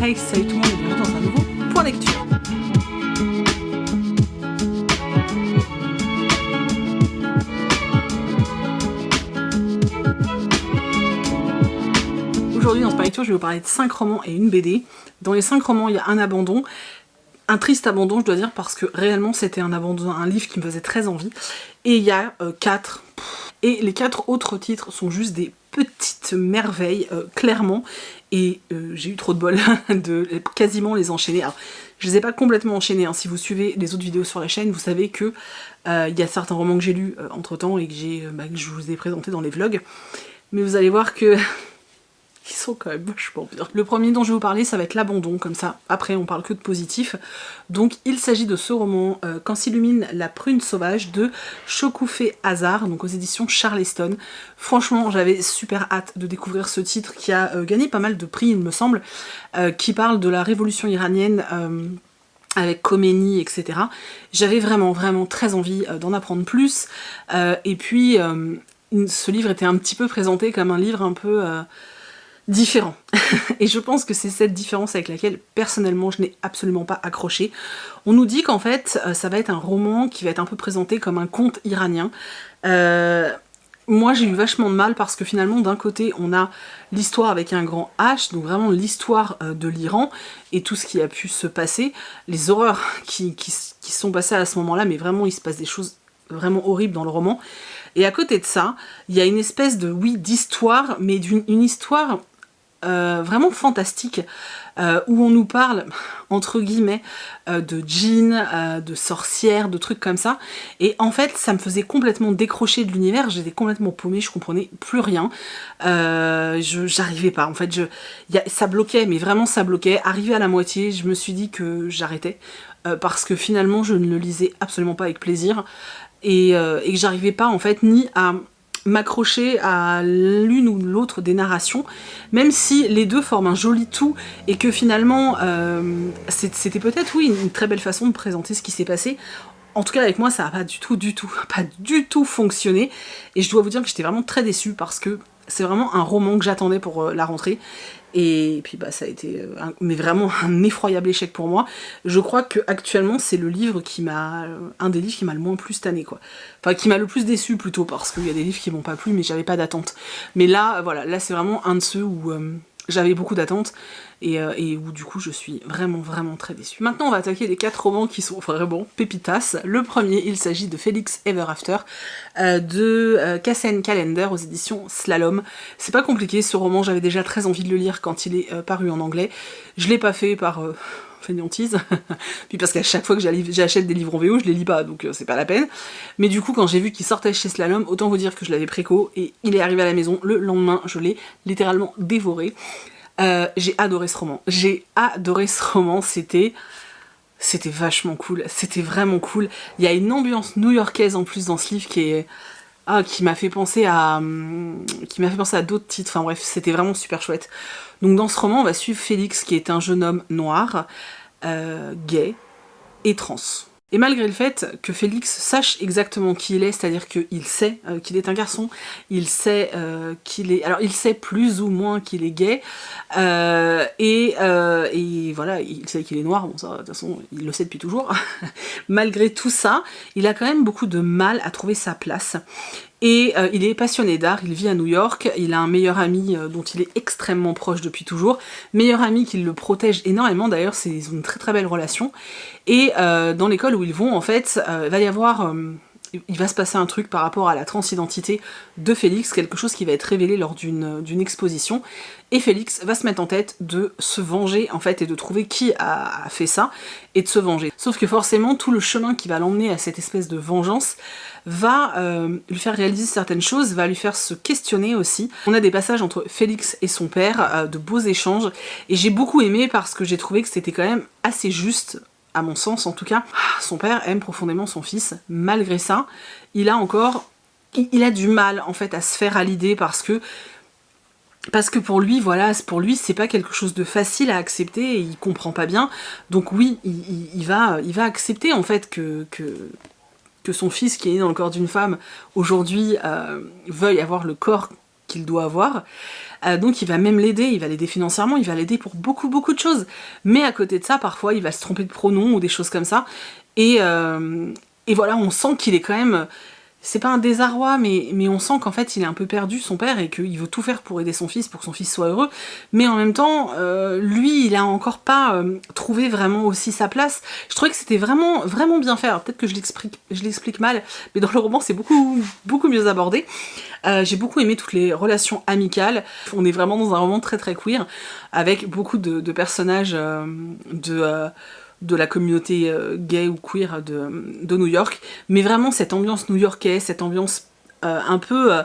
Hey, salut tout le monde et bienvenue dans un nouveau point lecture. Aujourd'hui dans ce point lecture, je vais vous parler de 5 romans et une BD. Dans les 5 romans, il y a un abandon. Un triste abandon, je dois dire, parce que réellement c'était un abandon, un livre qui me faisait très envie. Et il y a 4. Et les 4 autres titres sont juste des petites merveilles, clairement. Et j'ai eu trop de bol de quasiment les enchaîner. Alors, je les ai pas complètement enchaînés, hein. Si vous suivez les autres vidéos sur la chaîne, vous savez que il y a certains romans que j'ai lus entre temps et que je vous ai présentés dans les vlogs. Mais vous allez voir que ils sont quand même vachement bien. Le premier dont je vais vous parler, ça va être l'abandon, comme ça. Après, on parle que de positif. Donc, il s'agit de ce roman Quand s'illumine la prune sauvage de Shokufé Hazard, donc aux éditions Charleston. Franchement, j'avais super hâte de découvrir ce titre qui a gagné pas mal de prix, il me semble, qui parle de la révolution iranienne avec Khomeini, etc. J'avais vraiment très envie d'en apprendre plus. Et puis, ce livre était un petit peu présenté comme un livre un peu différent. Et je pense que c'est cette différence avec laquelle, personnellement, je n'ai absolument pas accroché. On nous dit qu'en fait, ça va être un roman qui va être un peu présenté comme un conte iranien. Moi, j'ai eu vachement de mal parce que finalement, d'un côté, on a l'histoire avec un grand H, donc vraiment l'histoire de l'Iran et tout ce qui a pu se passer, les horreurs qui sont passées à ce moment-là, mais vraiment, il se passe des choses vraiment horribles dans le roman. Et à côté de ça, il y a une espèce de, oui, d'histoire, mais une histoire vraiment fantastique, où on nous parle, entre guillemets, de djinns, de sorcières, de trucs comme ça. Et en fait, ça me faisait complètement décrocher de l'univers, j'étais complètement paumée, je comprenais plus rien. J'arrivais pas, en fait, ça bloquait, mais vraiment ça bloquait. Arrivé à la moitié, je me suis dit que j'arrêtais, parce que finalement, je ne le lisais absolument pas avec plaisir, et que j'arrivais pas, en fait, ni à m'accrocher à l'une ou l'autre des narrations, même si les deux forment un joli tout, et que finalement, c'était peut-être, oui, une très belle façon de présenter ce qui s'est passé. En tout cas, avec moi, ça n'a pas du tout fonctionné, et je dois vous dire que j'étais vraiment très déçue, parce que c'est vraiment un roman que j'attendais pour la rentrée, et puis bah ça a été mais vraiment un effroyable échec pour moi. Je crois que actuellement c'est le livre qui m'a un des livres qui m'a le moins plus tanné, quoi. Enfin qui m'a le plus déçu plutôt, parce qu'il y a des livres qui m'ont pas plu mais j'avais pas d'attente. Mais là voilà, là c'est vraiment un de ceux où j'avais beaucoup d'attentes et où du coup je suis vraiment très déçue. Maintenant on va attaquer les 4 romans qui sont vraiment pépitas. Le premier, il s'agit de Felix Ever After de Kassen Callender aux éditions Slalom. C'est pas compliqué ce roman, j'avais déjà très envie de le lire quand il est paru en anglais. Je l'ai pas fait par fainéantise, puis parce qu'à chaque fois que j'achète des livres en VO, je les lis pas, donc c'est pas la peine. Mais du coup, quand j'ai vu qu'il sortait chez Slalom, autant vous dire que je l'avais préco, et il est arrivé à la maison le lendemain, je l'ai littéralement dévoré. J'ai adoré ce roman, c'était vachement cool, c'était vraiment cool. Il y a une ambiance new-yorkaise en plus dans ce livre qui m'a fait penser à d'autres titres, enfin bref, c'était vraiment super chouette. Donc dans ce roman, on va suivre Félix, qui est un jeune homme noir, gay et trans. Et malgré le fait que Félix sache exactement qui il est, c'est-à-dire qu'il sait qu'il est un garçon, il sait qu'il est... Alors il sait plus ou moins qu'il est gay, et voilà, il sait qu'il est noir, bon ça, de toute façon, il le sait depuis toujours. Malgré tout ça, il a quand même beaucoup de mal à trouver sa place. Et il est passionné d'art, il vit à New York, il a un meilleur ami dont il est extrêmement proche depuis toujours, meilleur ami qui le protège énormément, d'ailleurs ils ont une très belle relation, et dans l'école où ils vont, en fait, il va se passer un truc par rapport à la transidentité de Félix, quelque chose qui va être révélé lors d'une exposition, et Félix va se mettre en tête de se venger, en fait, et de trouver qui a fait ça, et de se venger. Sauf que forcément, tout le chemin qui va l'emmener à cette espèce de vengeance va lui faire réaliser certaines choses, va lui faire se questionner aussi. On a des passages entre Félix et son père, de beaux échanges, et j'ai beaucoup aimé parce que j'ai trouvé que c'était quand même assez juste, à mon sens en tout cas. Son père aime profondément son fils, malgré ça, il a du mal en fait à se faire à l'idée, parce que pour lui, voilà, c'est pas quelque chose de facile à accepter, et il comprend pas bien, donc oui, il va accepter en fait que son fils, qui est né dans le corps d'une femme, aujourd'hui veuille avoir le corps qu'il doit avoir, donc il va même l'aider, il va l'aider financièrement, il va l'aider pour beaucoup de choses. Mais à côté de ça, parfois, il va se tromper de pronom ou des choses comme ça. Et voilà, on sent qu'il est quand même... C'est pas un désarroi, mais on sent qu'en fait il est un peu perdu, son père, et qu'il veut tout faire pour aider son fils, pour que son fils soit heureux. Mais en même temps, lui, il a encore pas trouvé vraiment aussi sa place. Je trouvais que c'était vraiment bien fait. Alors peut-être que je l'explique mal, mais dans le roman c'est beaucoup mieux abordé. J'ai beaucoup aimé toutes les relations amicales. On est vraiment dans un roman très queer, avec beaucoup de personnages de la communauté gay ou queer de New York, mais vraiment cette ambiance new-yorkaise, cette ambiance un peu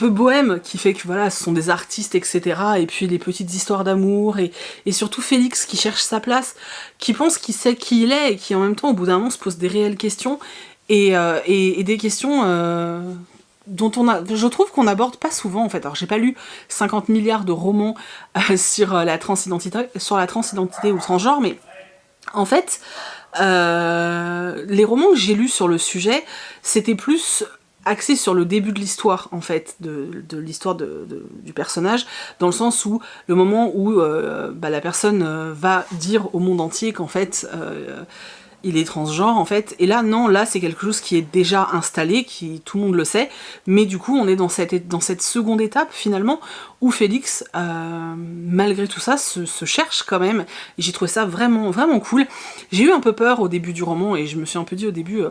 bohème, qui fait que voilà, ce sont des artistes, etc. Et puis les petites histoires d'amour, et surtout Félix qui cherche sa place, qui pense qu'il sait qui il est, et qui en même temps au bout d'un moment se pose des réelles questions, et des questions dont je trouve qu'on n'aborde pas souvent en fait. Alors j'ai pas lu 50 milliards de romans sur la transidentité ou le transgenre, mais en fait, les romans que j'ai lus sur le sujet, c'était plus axé sur le début de l'histoire, en fait, de l'histoire du personnage, dans le sens où le moment où la personne va dire au monde entier qu'en fait, il est transgenre, en fait. Et là, non, là, c'est quelque chose qui est déjà installé, qui tout le monde le sait, mais du coup, on est dans cette seconde étape, finalement, où Félix, malgré tout ça, se cherche quand même, et j'ai trouvé ça vraiment cool. J'ai eu un peu peur au début du roman, et je me suis un peu dit au début...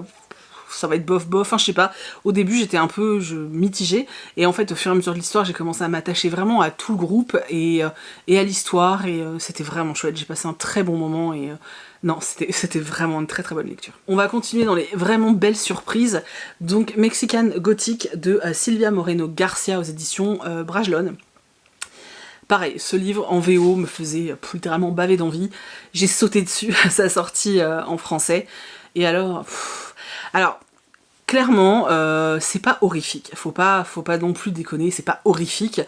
ça va être bof, enfin je sais pas, au début j'étais un peu mitigée, et en fait au fur et à mesure de l'histoire j'ai commencé à m'attacher vraiment à tout le groupe, et à l'histoire, et c'était vraiment chouette, j'ai passé un très bon moment, et non, c'était vraiment une très bonne lecture. On va continuer dans les vraiment belles surprises, donc Mexican Gothic de Silvia Moreno Garcia aux éditions Brajlon. Pareil, ce livre en VO me faisait littéralement baver d'envie, j'ai sauté dessus à sa sortie en français, et alors... clairement, c'est pas horrifique. Faut pas non plus déconner, c'est pas horrifique.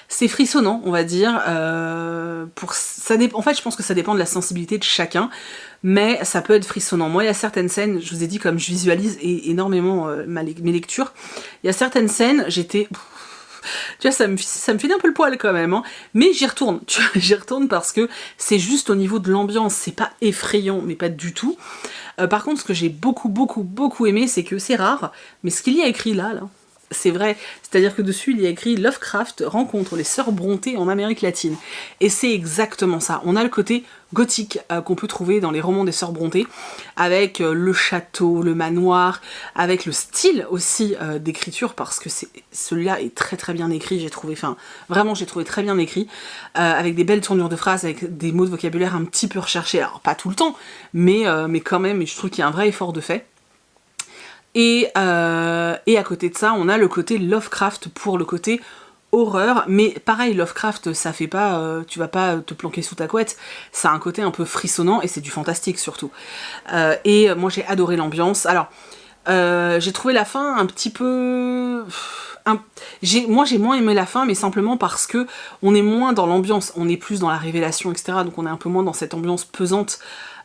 C'est frissonnant, on va dire. En fait, je pense que ça dépend de la sensibilité de chacun, mais ça peut être frissonnant. Moi, il y a certaines scènes, je vous ai dit, comme je visualise énormément mes lectures, il y a certaines scènes, j'étais... Tu vois, ça me file un peu le poil quand même, hein. Mais j'y retourne, tu vois, j'y retourne parce que c'est juste au niveau de l'ambiance, c'est pas effrayant, mais pas du tout. Par contre, ce que j'ai beaucoup aimé, c'est que c'est rare, mais ce qu'il y a écrit là, c'est vrai, c'est-à-dire que dessus il y a écrit Lovecraft rencontre les sœurs Brontë en Amérique latine. Et c'est exactement ça. On a le côté gothique qu'on peut trouver dans les romans des sœurs Brontë, avec le château, le manoir, avec le style aussi d'écriture, parce que celui-là est très bien écrit, j'ai trouvé très bien écrit, avec des belles tournures de phrases, avec des mots de vocabulaire un petit peu recherchés, alors pas tout le temps, mais quand même, je trouve qu'il y a un vrai effort de fait. Et à côté de ça, on a le côté Lovecraft pour le côté horreur, mais pareil, Lovecraft, ça fait pas, tu vas pas te planquer sous ta couette, ça a un côté un peu frissonnant, et c'est du fantastique surtout. Et moi j'ai adoré l'ambiance. Alors, j'ai trouvé la fin un petit peu... Moi j'ai moins aimé la fin, mais simplement parce que on est moins dans l'ambiance, on est plus dans la révélation, etc. Donc on est un peu moins dans cette ambiance pesante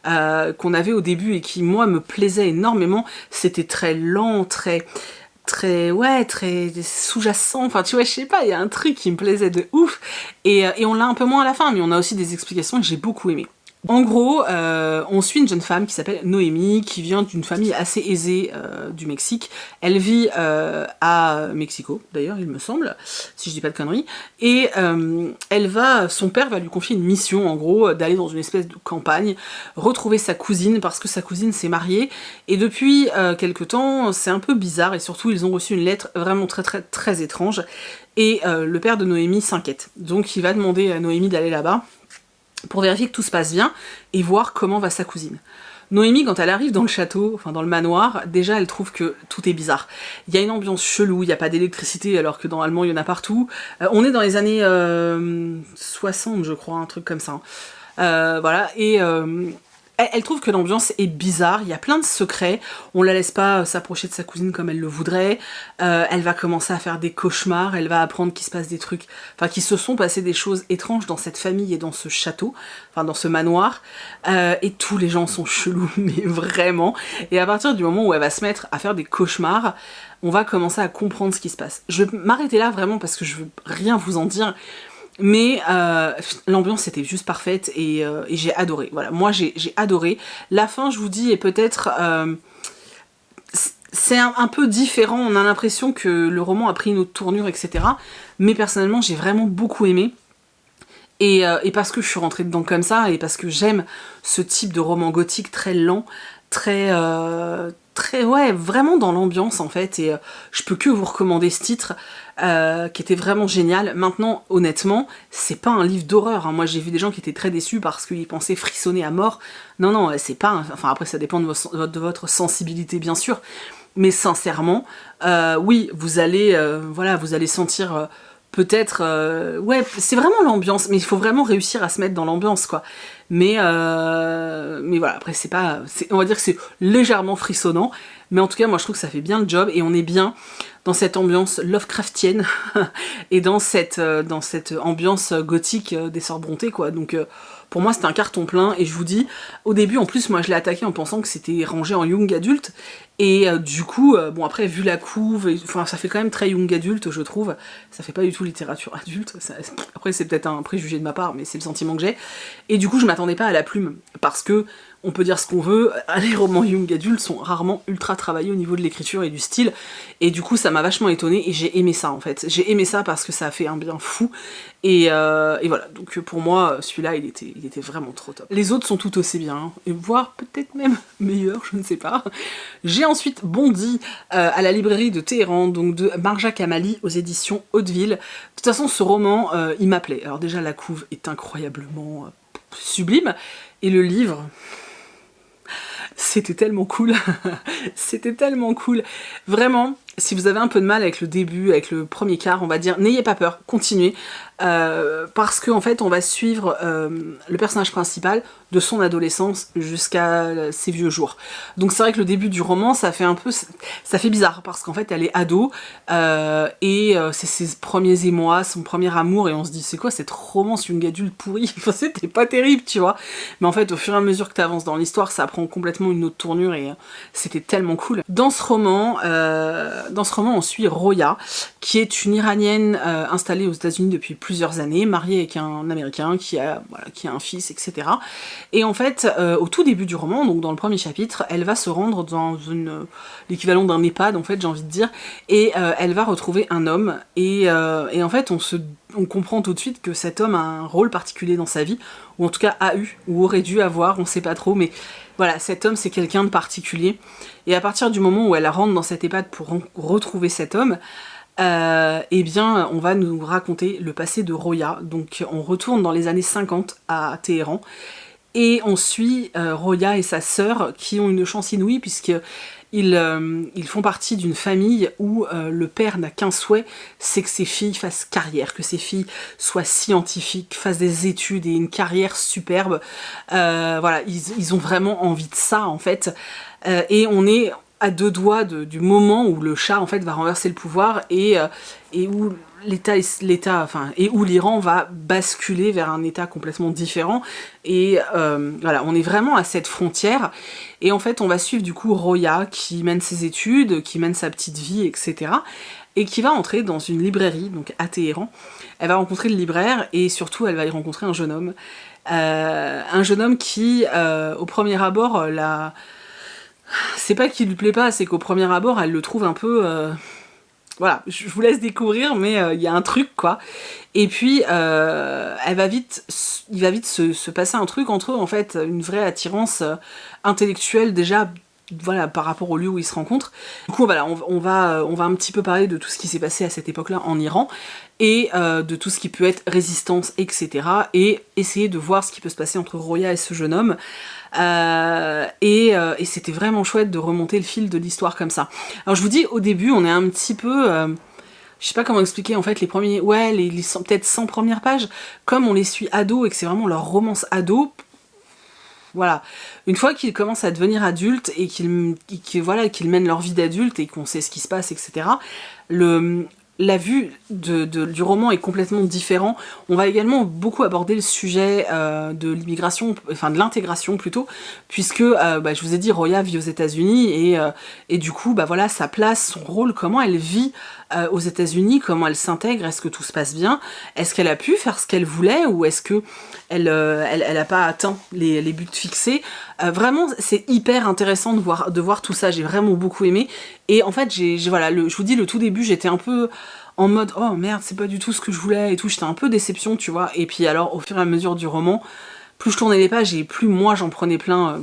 qu'on avait au début, et qui moi me plaisait énormément. C'était très lent, très sous-jacent, enfin tu vois, je sais pas, il y a un truc qui me plaisait de ouf, et on l'a un peu moins à la fin, mais on a aussi des explications que j'ai beaucoup aimé. En gros, on suit une jeune femme qui s'appelle Noémie, qui vient d'une famille assez aisée du Mexique. Elle vit à Mexico, d'ailleurs, il me semble, si je dis pas de conneries. Et son père va lui confier une mission, en gros, d'aller dans une espèce de campagne, retrouver sa cousine, parce que sa cousine s'est mariée. Et depuis quelque temps, c'est un peu bizarre, et surtout, ils ont reçu une lettre vraiment très étrange. Et le père de Noémie s'inquiète. Donc, il va demander à Noémie d'aller là-bas, pour vérifier que tout se passe bien, et voir comment va sa cousine. Noémie, quand elle arrive dans le château, enfin dans le manoir, déjà elle trouve que tout est bizarre. Il y a une ambiance chelou, il n'y a pas d'électricité alors que normalement il y en a partout. On est dans les années 60 je crois, un truc comme ça. Voilà, et elle trouve que l'ambiance est bizarre, il y a plein de secrets, on la laisse pas s'approcher de sa cousine comme elle le voudrait, elle va commencer à faire des cauchemars, elle va apprendre qu'il se passe des trucs, enfin qu'il se sont passés des choses étranges dans cette famille et dans ce château, enfin dans ce manoir, et tous les gens sont chelous, mais vraiment, et à partir du moment où elle va se mettre à faire des cauchemars, on va commencer à comprendre ce qui se passe. Je vais m'arrêter là vraiment parce que je veux rien vous en dire, mais l'ambiance était juste parfaite et j'ai adoré. Voilà, moi j'ai adoré. La fin, je vous dis, est peut-être... c'est un peu différent, on a l'impression que le roman a pris une autre tournure, etc. Mais personnellement, j'ai vraiment beaucoup aimé. Et parce que je suis rentrée dedans comme ça, et parce que j'aime ce type de roman gothique très lent, très... ouais, vraiment dans l'ambiance en fait, et je peux que vous recommander ce titre qui était vraiment génial. Maintenant, honnêtement, c'est pas un livre d'horreur, hein. Moi j'ai vu des gens qui étaient très déçus parce qu'ils pensaient frissonner à mort. Non, non, c'est pas... Enfin après ça dépend de votre sensibilité bien sûr, mais sincèrement, oui, vous allez, voilà, vous allez sentir... peut-être, ouais, c'est vraiment l'ambiance, mais il faut vraiment réussir à se mettre dans l'ambiance, quoi. Mais voilà, après c'est pas, on va dire que c'est légèrement frissonnant, mais en tout cas moi je trouve que ça fait bien le job, et on est bien dans cette ambiance Lovecraftienne, et dans cette ambiance gothique des Sœurs Brontë, quoi, donc... pour moi, c'était un carton plein, et je vous dis, au début, en plus, moi, je l'ai attaqué en pensant que c'était rangé en young adulte, et du coup, bon, après, vu la couve, enfin, ça fait quand même très young adulte, je trouve, ça fait pas du tout littérature adulte, après, c'est peut-être un préjugé de ma part, mais c'est le sentiment que j'ai, et du coup, je m'attendais pas à la plume, parce que, on peut dire ce qu'on veut, les romans young adultes sont rarement ultra travaillés au niveau de l'écriture et du style, et du coup, ça m'a vachement étonnée, et j'ai aimé ça, en fait, j'ai aimé ça parce que ça a fait un bien fou, et voilà, donc pour moi, celui-là, il était vraiment trop top. Les autres sont tout aussi bien, hein, et voire peut-être même meilleurs, je ne sais pas. J'ai ensuite bondi à la librairie de Téhéran, donc de Marja Kamali aux éditions Hauteville. De toute façon, ce roman, il m'appelait. Alors déjà, la couve est incroyablement sublime, et le livre... c'était tellement cool, c'était tellement cool. Vraiment, si vous avez un peu de mal avec le début, avec le premier quart, on va dire, n'ayez pas peur, continuez. Parce qu'en fait, on va suivre le personnage principal de son adolescence jusqu'à ses vieux jours. Donc c'est vrai que le début du roman, ça fait bizarre, parce qu'en fait, elle est ado, et c'est ses premiers émois, son premier amour, et on se dit, c'est quoi cette romance young adulte pourrie? Enfin, c'était pas terrible, tu vois. Mais en fait, au fur et à mesure que tu avances dans l'histoire, ça prend complètement une autre tournure, et c'était tellement cool. Dans ce roman, on suit Roya, qui est une Iranienne installée aux États-Unis depuis plusieurs années, mariée avec un Américain qui a un fils, etc. Et en fait, au tout début du roman, donc dans le premier chapitre, elle va se rendre dans l'équivalent d'un EHPAD, en fait, j'ai envie de dire, et elle va retrouver un homme, et en fait, on comprend tout de suite que cet homme a un rôle particulier dans sa vie, ou en tout cas a eu, ou aurait dû avoir, on sait pas trop, mais voilà, cet homme c'est quelqu'un de particulier, et à partir du moment où elle rentre dans cet EHPAD pour retrouver cet homme, eh bien, on va nous raconter le passé de Roya. Donc on retourne dans les années 50 à Téhéran, et on suit Roya et sa sœur qui ont une chance inouïe, puisqu'ils font partie d'une famille où le père n'a qu'un souhait, c'est que ses filles fassent carrière, que ses filles soient scientifiques, fassent des études et une carrière superbe. Voilà, ils ont vraiment envie de ça en fait. Et on est à deux doigts du moment où le chat en fait va renverser le pouvoir, et où et où l'Iran va basculer vers un état complètement différent, et voilà, on est vraiment à cette frontière, et en fait on va suivre du coup Roya qui mène ses études, qui mène sa petite vie, etc., et qui va entrer dans une librairie, donc à Téhéran. Elle va rencontrer le libraire, et surtout elle va y rencontrer un jeune homme qui au premier abord c'est pas qu'il lui plaît pas, c'est qu'au premier abord, elle le trouve un peu... Voilà, je vous laisse découvrir, mais il y a un truc, quoi. Et puis, il va vite se passer un truc entre eux, en fait, une vraie attirance intellectuelle, déjà, voilà, par rapport au lieu où ils se rencontrent. Du coup, voilà, on va un petit peu parler de tout ce qui s'est passé à cette époque-là en Iran, et de tout ce qui peut être résistance, etc. Et essayer de voir ce qui peut se passer entre Roya et ce jeune homme. Et c'était vraiment chouette de remonter le fil de l'histoire comme ça. Alors je vous dis, au début, on est un petit peu... je sais pas comment expliquer, en fait, les peut-être 100 premières pages, comme on les suit ados et que c'est vraiment leur romance ado, voilà. Une fois qu'ils commencent à devenir adultes et qu'ils mènent leur vie d'adulte et qu'on sait ce qui se passe, etc., la vue du roman est complètement différente. On va également beaucoup aborder le sujet de l'immigration, enfin de l'intégration plutôt, puisque je vous ai dit, Roya vit aux États-Unis et du coup, voilà, sa place, son rôle, comment elle vit aux États-Unis, comment elle s'intègre, est-ce que tout se passe bien, est-ce qu'elle a pu faire ce qu'elle voulait ou est-ce que elle a pas atteint les buts fixés. Vraiment, c'est hyper intéressant de voir tout ça. J'ai vraiment beaucoup aimé. Et en fait, voilà, je vous dis, le tout début, j'étais un peu en mode oh merde, c'est pas du tout ce que je voulais et tout. J'étais un peu déception, tu vois. Et puis alors, au fur et à mesure du roman, plus je tournais les pages et plus moi j'en prenais plein.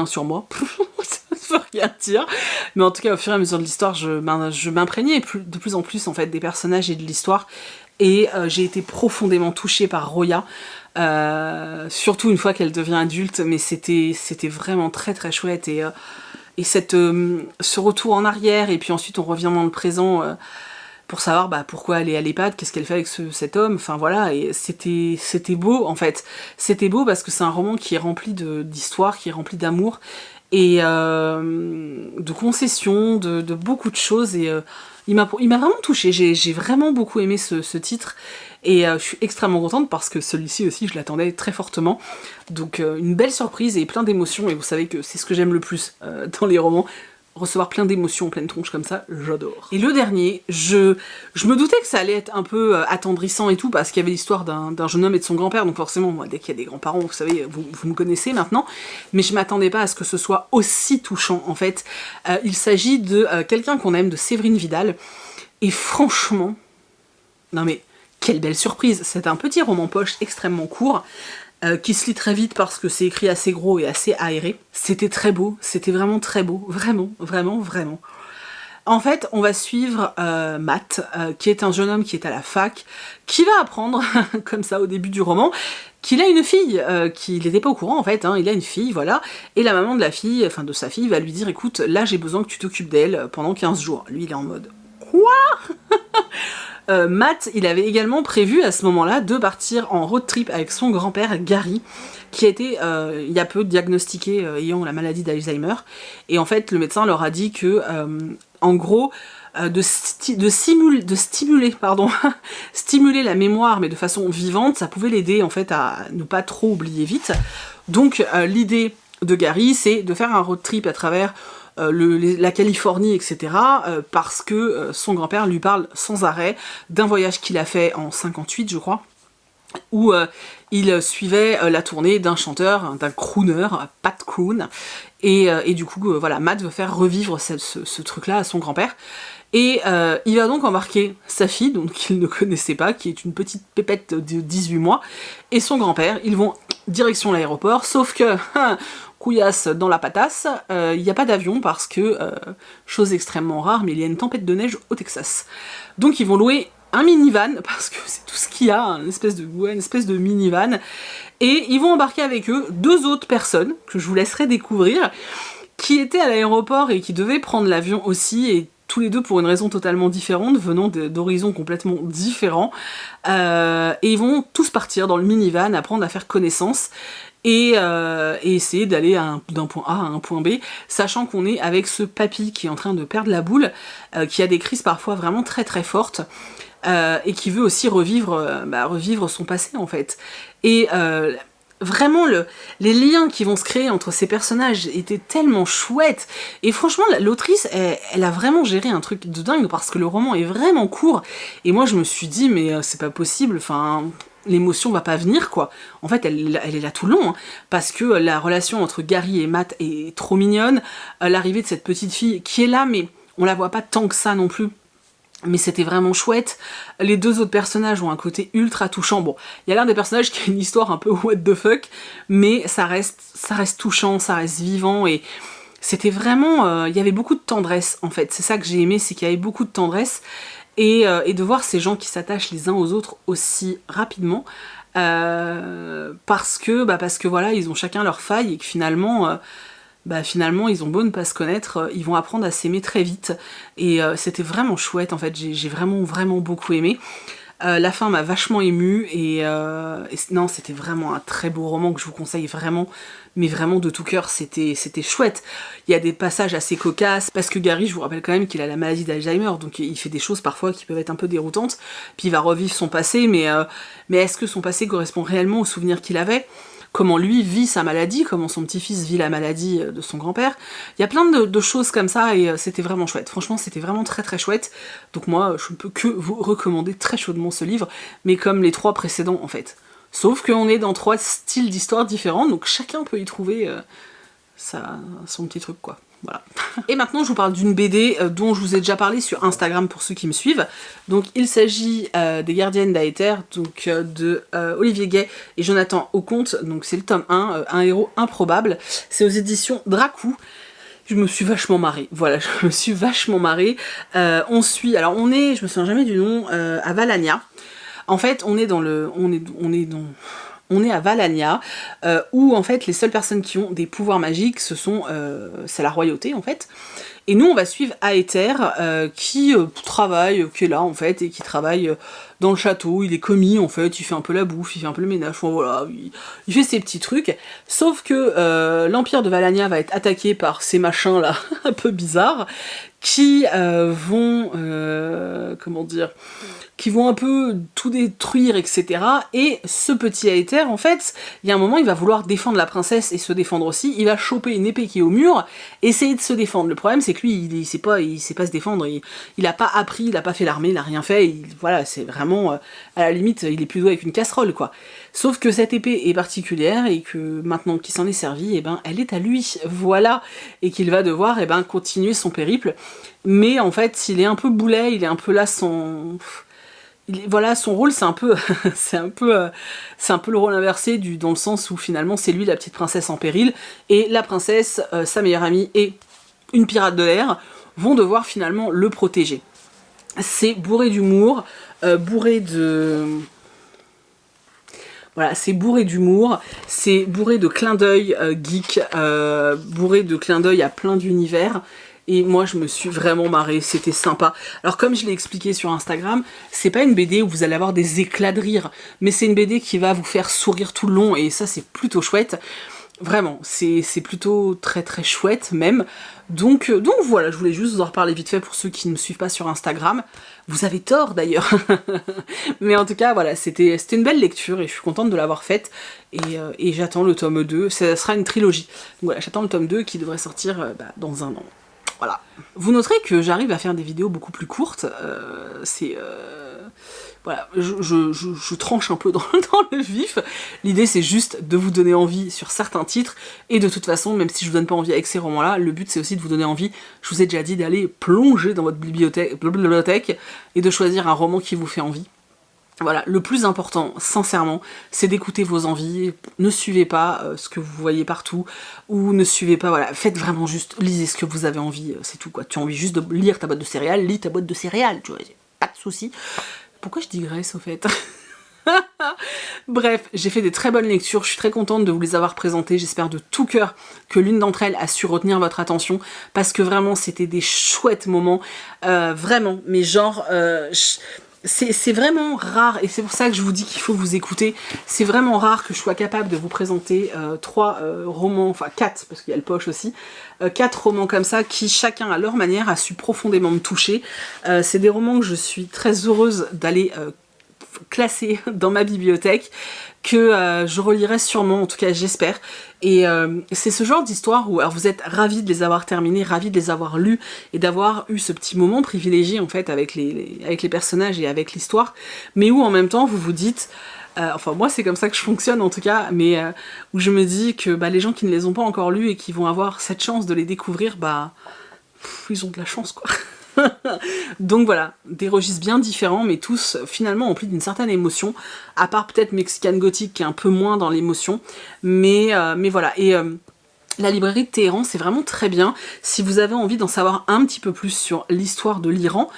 Sur moi. Ça veut rien dire. Mais en tout cas, au fur et à mesure de l'histoire, je m'imprégnais de plus en plus en fait des personnages et de l'histoire. Et j'ai été profondément touchée par Roya, surtout une fois qu'elle devient adulte, mais c'était vraiment très très chouette, et ce retour en arrière, et puis ensuite on revient dans le présent pour savoir pourquoi elle est à l'EHPAD, qu'est-ce qu'elle fait avec cet homme, enfin voilà, et c'était beau en fait, c'était beau parce que c'est un roman qui est rempli d'histoire, qui est rempli d'amour, et de concessions, de beaucoup de choses, et il m'a vraiment touchée, j'ai vraiment beaucoup aimé ce titre, et je suis extrêmement contente parce que celui-ci aussi je l'attendais très fortement, donc une belle surprise et plein d'émotions, et vous savez que c'est ce que j'aime le plus dans les romans, recevoir plein d'émotions en pleine tronche comme ça, j'adore. Et le dernier, je me doutais que ça allait être un peu attendrissant et tout, parce qu'il y avait l'histoire d'un jeune homme et de son grand-père, donc forcément, moi, dès qu'il y a des grands-parents, vous savez, vous me connaissez maintenant, mais je m'attendais pas à ce que ce soit aussi touchant, en fait. Il s'agit de quelqu'un qu'on aime, de Séverine Vidal, et franchement, non mais, quelle belle surprise. C'est un petit roman poche extrêmement court, qui se lit très vite parce que c'est écrit assez gros et assez aéré. C'était très beau, c'était vraiment très beau, vraiment, vraiment, vraiment. En fait, on va suivre Matt, qui est un jeune homme qui est à la fac, qui va apprendre, comme ça au début du roman, qu'il a une fille, qu'il n'était pas au courant en fait, il a une fille, voilà, et la maman de la fille, enfin de sa fille, va lui dire écoute, là j'ai besoin que tu t'occupes d'elle pendant 15 jours. Lui il est en mode quoi? Matt, il avait également prévu à ce moment-là de partir en road trip avec son grand-père Gary, qui a été il y a peu diagnostiqué ayant la maladie d'Alzheimer, et en fait le médecin leur a dit que en gros stimuler stimuler la mémoire mais de façon vivante, ça pouvait l'aider en fait à ne pas trop oublier vite. Donc l'idée de Gary, c'est de faire un road trip à travers la Californie, etc. Parce que son grand-père lui parle sans arrêt d'un voyage qu'il a fait en 58, je crois, où il suivait la tournée d'un chanteur, d'un crooner, Pat Croon, et du coup, voilà, Matt veut faire revivre ce truc-là à son grand-père, et il va donc embarquer sa fille, donc qu'il ne connaissait pas, qui est une petite pépette de 18 mois, et son grand-père. Ils vont direction l'aéroport, sauf que couillasse dans la patasse, il n'y a pas d'avion parce que, chose extrêmement rare, mais il y a une tempête de neige au Texas. Donc ils vont louer un minivan, parce que c'est tout ce qu'il y a, une espèce de minivan, et ils vont embarquer avec eux 2 autres personnes, que je vous laisserai découvrir, qui étaient à l'aéroport et qui devaient prendre l'avion aussi, et tous les deux pour une raison totalement différente, venant d'horizons complètement différents, et ils vont tous partir dans le minivan, apprendre à faire connaissance, et essayer d'aller d'un point A à un point B, sachant qu'on est avec ce papy qui est en train de perdre la boule, qui a des crises parfois vraiment très très fortes, et qui veut aussi revivre son passé en fait. Et vraiment les liens qui vont se créer entre ces personnages étaient tellement chouettes, et franchement l'autrice elle a vraiment géré un truc de dingue, parce que le roman est vraiment court, et moi je me suis dit mais c'est pas possible, enfin l'émotion va pas venir quoi. En fait elle est là tout le long, parce que la relation entre Gary et Matt est trop mignonne, l'arrivée de cette petite fille qui est là mais on la voit pas tant que ça non plus, mais c'était vraiment chouette. Les 2 autres personnages ont un côté ultra touchant. Bon, il y a l'un des personnages qui a une histoire un peu what the fuck, mais ça reste touchant, ça reste vivant, et c'était vraiment... il y avait beaucoup de tendresse, en fait. C'est ça que j'ai aimé, c'est qu'il y avait beaucoup de tendresse, et de voir ces gens qui s'attachent les uns aux autres aussi rapidement, parce que voilà, ils ont chacun leur faille, et que finalement... finalement ils ont beau ne pas se connaître, ils vont apprendre à s'aimer très vite, et c'était vraiment chouette en fait, j'ai vraiment beaucoup aimé. La fin m'a vachement émue et non, c'était vraiment un très beau roman que je vous conseille vraiment, mais vraiment de tout cœur, c'était chouette. Il y a des passages assez cocasses, parce que Gary, je vous rappelle quand même qu'il a la maladie d'Alzheimer, donc il fait des choses parfois qui peuvent être un peu déroutantes, puis il va revivre son passé, mais est-ce que son passé correspond réellement aux souvenirs qu'il avait ? Comment lui vit sa maladie, comment son petit-fils vit la maladie de son grand-père. Il y a plein de choses comme ça et c'était vraiment chouette. Franchement, c'était vraiment très très chouette. Donc moi, je ne peux que vous recommander très chaudement ce livre, mais comme les 3 précédents en fait. Sauf qu'on est dans 3 styles d'histoire différents, donc chacun peut y trouver son petit truc quoi. Voilà. Et maintenant je vous parle d'une BD dont je vous ai déjà parlé sur Instagram pour ceux qui me suivent. Donc il s'agit des Gardiennes d'Aether, donc de Olivier Gay et Jonathan Auconte. Donc c'est le tome 1, Un héros improbable. C'est aux éditions Dracou. Je me suis vachement marrée, voilà, je me suis vachement marrée. On suit, alors on est, je me souviens jamais du nom, à Valania. En fait, on est à Valania, où en fait les seules personnes qui ont des pouvoirs magiques, c'est la royauté en fait. Et nous on va suivre Aether, qui travaille, qui est là en fait, et qui travaille dans le château, il est commis en fait, il fait un peu la bouffe, il fait un peu le ménage, enfin, voilà, il fait ses petits trucs. Sauf que l'Empire de Valania va être attaqué par ces machins là, un peu bizarres, qui vont, comment dire, qui vont un peu tout détruire, etc. Et ce petit Aether, en fait, il y a un moment, il va vouloir défendre la princesse et se défendre aussi. Il va choper une épée qui est au mur, essayer de se défendre. Le problème, c'est que lui, il sait pas se défendre. Il a pas appris, il a pas fait l'armée, il a rien fait. Voilà, c'est vraiment, à la limite, il est plus doué avec une casserole, quoi. Sauf que cette épée est particulière et que maintenant qu'il s'en est servi, eh ben, elle est à lui, voilà. Et qu'il va devoir, eh ben, continuer son périple. Mais en fait, il est un peu boulet, il est un peu là voilà, son rôle c'est un peu c'est un peu le rôle inversé dans le sens où finalement c'est lui la petite princesse en péril et la princesse, sa meilleure amie et une pirate de l'air vont devoir finalement le protéger. C'est bourré d'humour, bourré de... Voilà, c'est bourré d'humour, c'est bourré de clins d'œil geek, bourré de clins d'œil à plein d'univers. Et moi je me suis vraiment marrée, c'était sympa. Alors comme je l'ai expliqué sur Instagram, c'est pas une BD où vous allez avoir des éclats de rire, mais c'est une BD qui va vous faire sourire tout le long et ça c'est plutôt chouette. Vraiment, c'est plutôt très très chouette même. Donc voilà, je voulais juste vous en reparler vite fait pour ceux qui ne me suivent pas sur Instagram. Vous avez tort d'ailleurs. Mais en tout cas, voilà, c'était une belle lecture et je suis contente de l'avoir faite. Et j'attends le tome 2, ça sera une trilogie. Donc voilà, j'attends le tome 2 qui devrait sortir dans un an. Voilà. Vous noterez que j'arrive à faire des vidéos beaucoup plus courtes. Voilà, je tranche un peu dans le vif. L'idée c'est juste de vous donner envie sur certains titres, et de toute façon, même si je vous donne pas envie avec ces romans-là, le but c'est aussi de vous donner envie, je vous ai déjà dit, d'aller plonger dans votre bibliothèque et de choisir un roman qui vous fait envie. Voilà, le plus important, sincèrement, c'est d'écouter vos envies. Ne suivez pas ce que vous voyez partout, ou ne suivez pas, voilà, faites vraiment juste, lisez ce que vous avez envie, c'est tout quoi. Tu as envie juste de lire ta boîte de céréales, lis ta boîte de céréales, tu vois, pas de soucis. Pourquoi je digresse au fait? Bref, j'ai fait des très bonnes lectures, je suis très contente de vous les avoir présentées, j'espère de tout cœur que l'une d'entre elles a su retenir votre attention, parce que vraiment c'était des chouettes moments, vraiment, mais genre... c'est vraiment rare, et c'est pour ça que je vous dis qu'il faut vous écouter, c'est vraiment rare que je sois capable de vous présenter 3 romans, enfin 4, parce qu'il y a le poche aussi, 4 romans comme ça, qui chacun à leur manière a su profondément me toucher. C'est des romans que je suis très heureuse d'aller classer dans ma bibliothèque, que je relirai sûrement, en tout cas j'espère. Et c'est ce genre d'histoire où alors vous êtes ravis de les avoir terminés, ravis de les avoir lus, et d'avoir eu ce petit moment privilégié en fait avec les personnages et avec l'histoire, mais où en même temps vous vous dites, enfin moi c'est comme ça que je fonctionne en tout cas, mais où je me dis que les gens qui ne les ont pas encore lus et qui vont avoir cette chance de les découvrir, ils ont de la chance quoi. Donc voilà, des registres bien différents, mais tous finalement emplis d'une certaine émotion, à part peut-être Mexican Gothic qui est un peu moins dans l'émotion, mais voilà. Et la librairie de Téhéran, c'est vraiment très bien si vous avez envie d'en savoir un petit peu plus sur l'histoire de l'Iran,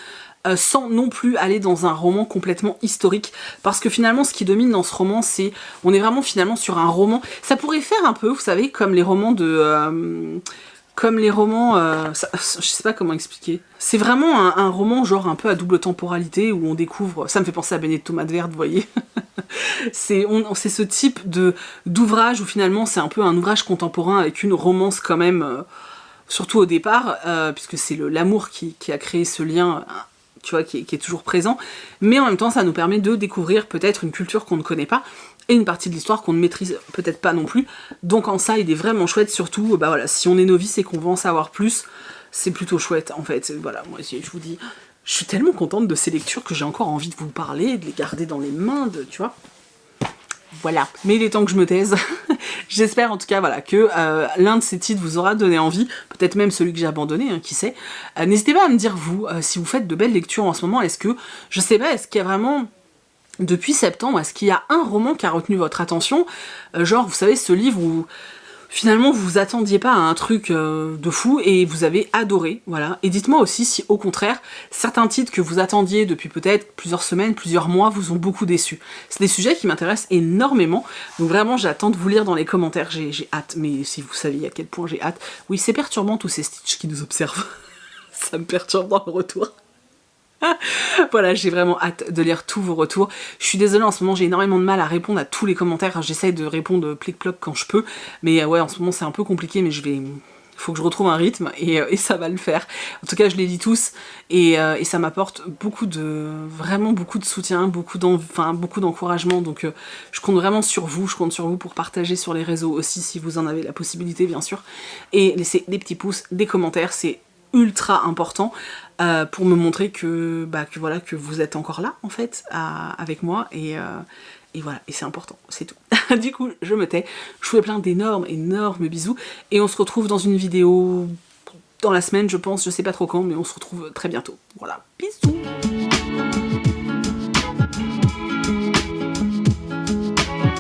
sans non plus aller dans un roman complètement historique, parce que finalement ce qui domine dans ce roman, c'est, on est vraiment finalement sur un roman, ça pourrait faire un peu, vous savez, comme les romans de... comme les romans, je sais pas comment expliquer. C'est vraiment un roman genre un peu à double temporalité où on découvre, ça me fait penser à Benedetto Madvert, vous voyez. C'est ce type d'ouvrage où finalement c'est un peu un ouvrage contemporain avec une romance quand même, surtout au départ, puisque c'est l'amour qui a créé ce lien, tu vois, qui est toujours présent, mais en même temps ça nous permet de découvrir peut-être une culture qu'on ne connaît pas, et une partie de l'histoire qu'on ne maîtrise peut-être pas non plus, donc en ça il est vraiment chouette, surtout bah voilà, si on est novice et qu'on veut en savoir plus, c'est plutôt chouette en fait. Voilà, moi je vous dis, je suis tellement contente de ces lectures que j'ai encore envie de vous parler, de les garder dans les mains, tu vois. Voilà, mais il est temps que je me taise. J'espère en tout cas voilà, que l'un de ces titres vous aura donné envie, peut-être même celui que j'ai abandonné, hein, qui sait. N'hésitez pas à me dire vous, si vous faites de belles lectures en ce moment, est-ce que, je sais pas, est-ce qu'il y a vraiment, depuis septembre, est-ce qu'il y a un roman qui a retenu votre attention, genre vous savez ce livre où finalement vous vous attendiez pas à un truc de fou et vous avez adoré, voilà. Et dites-moi aussi si au contraire, certains titres que vous attendiez depuis peut-être plusieurs semaines, plusieurs mois vous ont beaucoup déçu. C'est des sujets qui m'intéressent énormément, donc vraiment j'attends de vous lire dans les commentaires, j'ai hâte, mais si vous saviez à quel point j'ai hâte. Oui, c'est perturbant tous ces Stitch qui nous observent, ça me perturbe dans le retour. Voilà, j'ai vraiment hâte de lire tous vos retours. Je suis désolée, en ce moment j'ai énormément de mal à répondre à tous les commentaires. J'essaye de répondre plic-ploc quand je peux, mais ouais, en ce moment c'est un peu compliqué, mais faut que je retrouve un rythme et ça va le faire. En tout cas, je les lis tous et ça m'apporte vraiment beaucoup de soutien, beaucoup d'encouragement. Donc je compte vraiment sur vous, pour partager sur les réseaux aussi si vous en avez la possibilité, bien sûr. Et laisser des petits pouces, des commentaires, c'est ultra important pour me montrer que voilà, que vous êtes encore là en fait avec moi et voilà, et c'est important, c'est tout. Du coup, je me tais, je vous fais plein d'énormes bisous et on se retrouve dans une vidéo dans la semaine, je pense, je sais pas trop quand, mais on se retrouve très bientôt. Voilà, bisous.